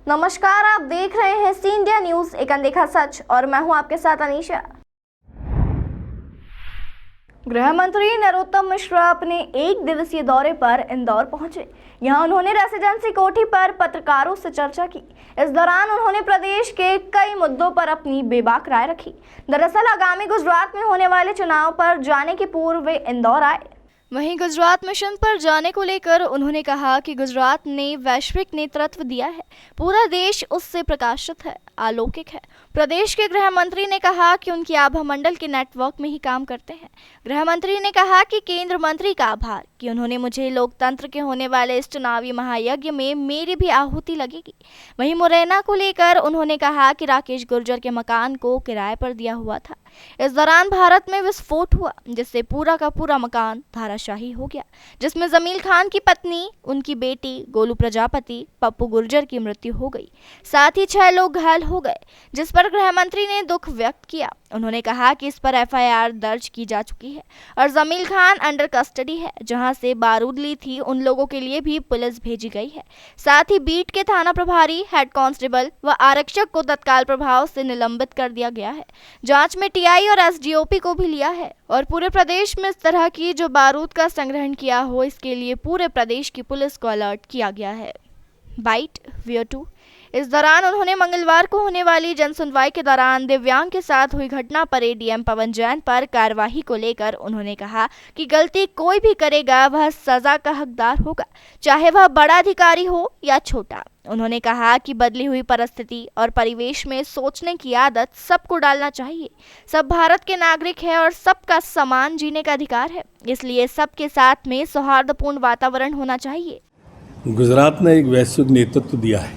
नमस्कार, आप देख रहे हैं सी इंडिया न्यूज, एक अनदेखा सच, और मैं हूं आपके साथ अनीशा। गृह मंत्री नरोत्तम मिश्रा अपने एक दिवसीय दौरे पर इंदौर पहुंचे। यहां उन्होंने रेसिडेंसी कोठी पर पत्रकारों से चर्चा की। इस दौरान उन्होंने प्रदेश के कई मुद्दों पर अपनी बेबाक राय रखी। दरअसल आगामी गुजरात में होने वाले चुनाव पर जाने के पूर्व वे इंदौर आए। वहीं गुजरात मिशन पर जाने को लेकर उन्होंने कहा कि गुजरात ने वैश्विक नेतृत्व दिया है, पूरा देश उससे प्रकाशित है, अलौकिक है। प्रदेश के गृह मंत्री ने कहा कि उनकी आभा मंडल के नेटवर्क में ही काम करते हैं। गृह मंत्री ने कहा कि केंद्र मंत्री का आभार कि उन्होंने मुझे लोकतंत्र के होने वाले इस चुनावी महायज्ञ में मेरी भी आहुति लगेगी। वहीं मुरैना को लेकर उन्होंने कहा कि राकेश गुर्जर के मकान को किराए पर दिया हुआ था। इस दौरान भारत में विस्फोट हुआ, जिससे पूरा का पूरा मकान धाराशाही हो गया, जिसमें जमील खान की पत्नी, उनकी बेटी गोलू प्रजापति, पप्पू गुर्जर की मृत्यु हो गई। साथ ही 6 लोग घायल हो गए, जिस पर गृह मंत्री ने दुख व्यक्त किया। उन्होंने कहा कि इस पर एफआईआर दर्ज की जा चुकी है और जमील खान अंडर कस्टडी है। जहां से बारूद ली थी, उन लोगों के लिए भी पुलिस भेजी गई है। साथ ही बीट के थाना प्रभारी, हेड कांस्टेबल व आरक्षक को तत्काल प्रभाव से निलंबित कर दिया गया है। जांच में टीआई और एसडीओपी को भी लिया है और पूरे प्रदेश में इस तरह की जो बारूद का संग्रहण किया हो, इसके लिए पूरे प्रदेश की पुलिस को अलर्ट किया गया है। बाइट वीओ2। इस दौरान उन्होंने मंगलवार को होने वाली जनसुनवाई के दौरान दिव्यांग के साथ हुई घटना पर एडीएम पवन जैन पर कार्यवाही को लेकर उन्होंने कहा कि गलती कोई भी करेगा वह सजा का हकदार होगा, चाहे वह बड़ा अधिकारी हो या छोटा। उन्होंने कहा कि बदली हुई परिस्थिति और परिवेश में सोचने की आदत सबको डालना चाहिए। सब भारत के नागरिक हैं और सबका समान जीने का अधिकार है, इसलिए सबके साथ में सौहार्दपूर्ण वातावरण होना चाहिए। गुजरात ने एक वैश्विक नेतृत्व दिया है,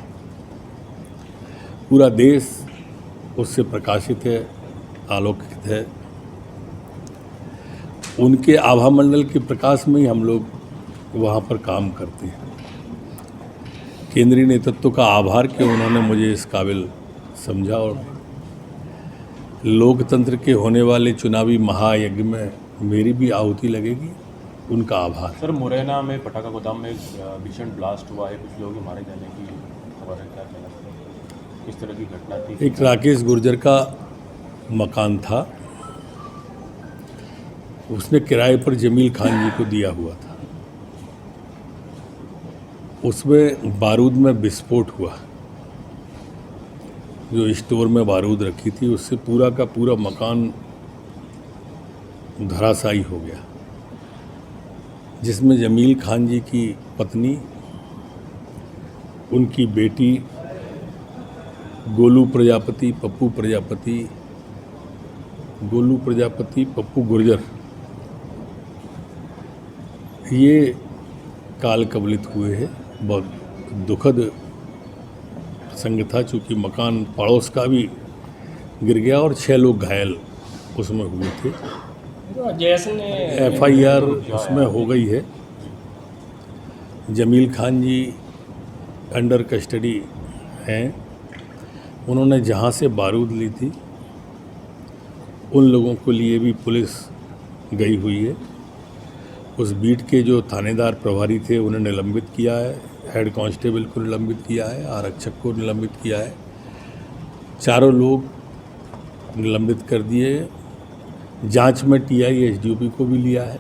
पूरा देश उससे प्रकाशित है, आलोकित है। उनके आभा मंडल के प्रकाश में ही हम लोग वहाँ पर काम करते हैं। केंद्रीय नेतृत्व का आभार कि उन्होंने मुझे इस काबिल समझा और लोकतंत्र के होने वाले चुनावी महायज्ञ में मेरी भी आहुति लगेगी, उनका आभार। सर, मुरैना में पटाखा गोदाम में भीषण ब्लास्ट हुआ है, कुछ लोग मारे जाने की खबर है, क्या कहना चाहिए? किस तरह की घटना थी? एक राकेश गुर्जर का मकान था, उसने किराए पर जमील खान जी को दिया हुआ था। उसमें बारूद में विस्फोट हुआ, जो स्टोर में बारूद रखी थी उससे पूरा का पूरा मकान धराशायी हो गया, जिसमें जमील खान जी की पत्नी, उनकी बेटी गोलू प्रजापति, पप्पू गुर्जर, ये काल कवलित हुए हैं। बहुत दुखद प्रसंग था, चूँकि मकान पड़ोस का भी गिर गया और 6 लोग घायल उसमें हुए थे। एफआईआर उसमें हो गई है। जमील खान जी अंडर कस्टडी हैं। उन्होंने जहाँ से बारूद ली थी उन लोगों के लिए भी पुलिस गई हुई है। उस बीट के जो थानेदार प्रभारी थे उन्हें निलंबित किया है, हेड कांस्टेबल को निलंबित किया है, आरक्षक को निलंबित किया है। 4 लोग निलंबित कर दिए। जांच में टीआई एसडीओपी को भी लिया है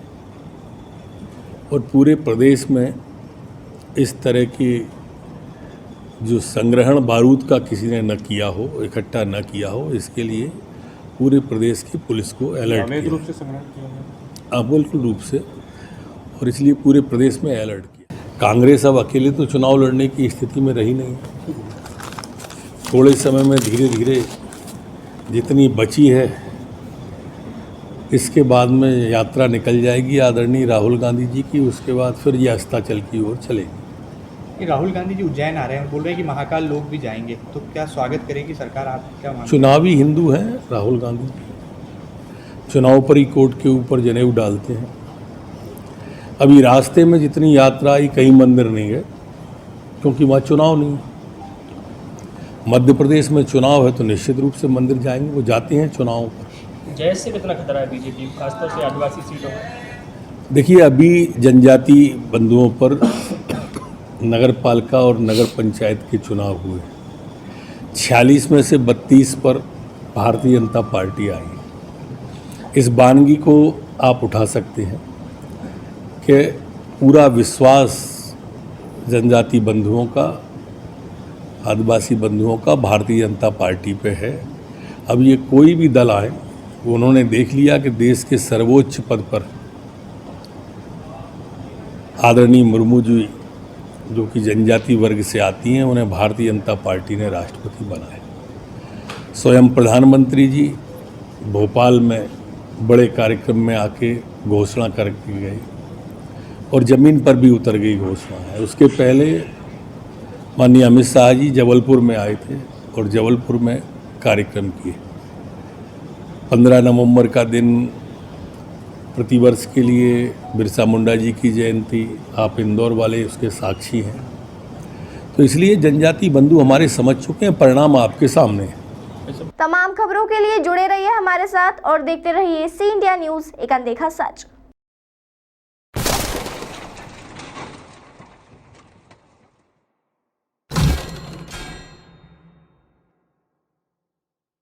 और पूरे प्रदेश में इस तरह की जो संग्रहण बारूद का किसी ने न किया हो, इकट्ठा न किया हो, इसके लिए पूरे प्रदेश की पुलिस को अलर्ट किया। रूप से संग्रहण किया है? बिल्कुल रूप से, और इसलिए पूरे प्रदेश में अलर्ट किया। कांग्रेस अब अकेले तो चुनाव लड़ने की स्थिति में रही नहीं। थोड़े समय में धीरे धीरे जितनी बची है, इसके बाद में यात्रा निकल जाएगी आदरणीय राहुल गांधी जी की। उसके बाद फिर ये अस्ताचल की ओर चलेगी। राहुल गांधी जी उज्जैन आ रहे हैं, बोल रहे हैं कि महाकाल लोग भी जाएंगे, तो क्या स्वागत करेगी सरकार? आप क्या मानते हैं? चुनावी हिंदू हैं राहुल गांधी, चुनाव पर ही कोर्ट के ऊपर जनेऊ डालते हैं। अभी रास्ते में जितनी यात्रा आई, कहीं मंदिर नहीं गए, क्योंकि वहाँ चुनाव नहीं है। मध्य प्रदेश में चुनाव है तो निश्चित रूप से मंदिर जाएंगे, वो जाते हैं चुनाव पर। जय से कितना खतरा है बीजेपी, खासतौर से आदिवासी सीटों में? देखिए, अभी जनजाति बंधुओं पर नगर पालिका और नगर पंचायत के चुनाव हुए। 46 में से 32 पर भारतीय जनता पार्टी आई। इस बानगी को आप उठा सकते हैं कि पूरा विश्वास जनजाति बंधुओं का, आदिवासी बंधुओं का भारतीय जनता पार्टी पे है। अब ये कोई भी दल आए, उन्होंने देख लिया कि देश के सर्वोच्च पद पर आदरणीय मुर्मू जी जो कि जनजाति वर्ग से आती हैं, उन्हें भारतीय जनता पार्टी ने राष्ट्रपति बनाया। स्वयं प्रधानमंत्री जी भोपाल में बड़े कार्यक्रम में आके घोषणा करके गए और ज़मीन पर भी उतर गई घोषणा है। उसके पहले माननीय अमित शाह जी जबलपुर में आए थे और जबलपुर में कार्यक्रम किए। 15 नवंबर का दिन प्रतिवर्ष के लिए बिरसा मुंडा जी की जयंती, आप इंदौर वाले उसके साक्षी हैं। तो इसलिए जनजाति बंधु हमारे समझ चुके हैं, परिणाम आपके सामने है। तमाम खबरों के लिए जुड़े रहिए हमारे साथ और देखते रहिए सी इंडिया न्यूज़, एक अनदेखा सच।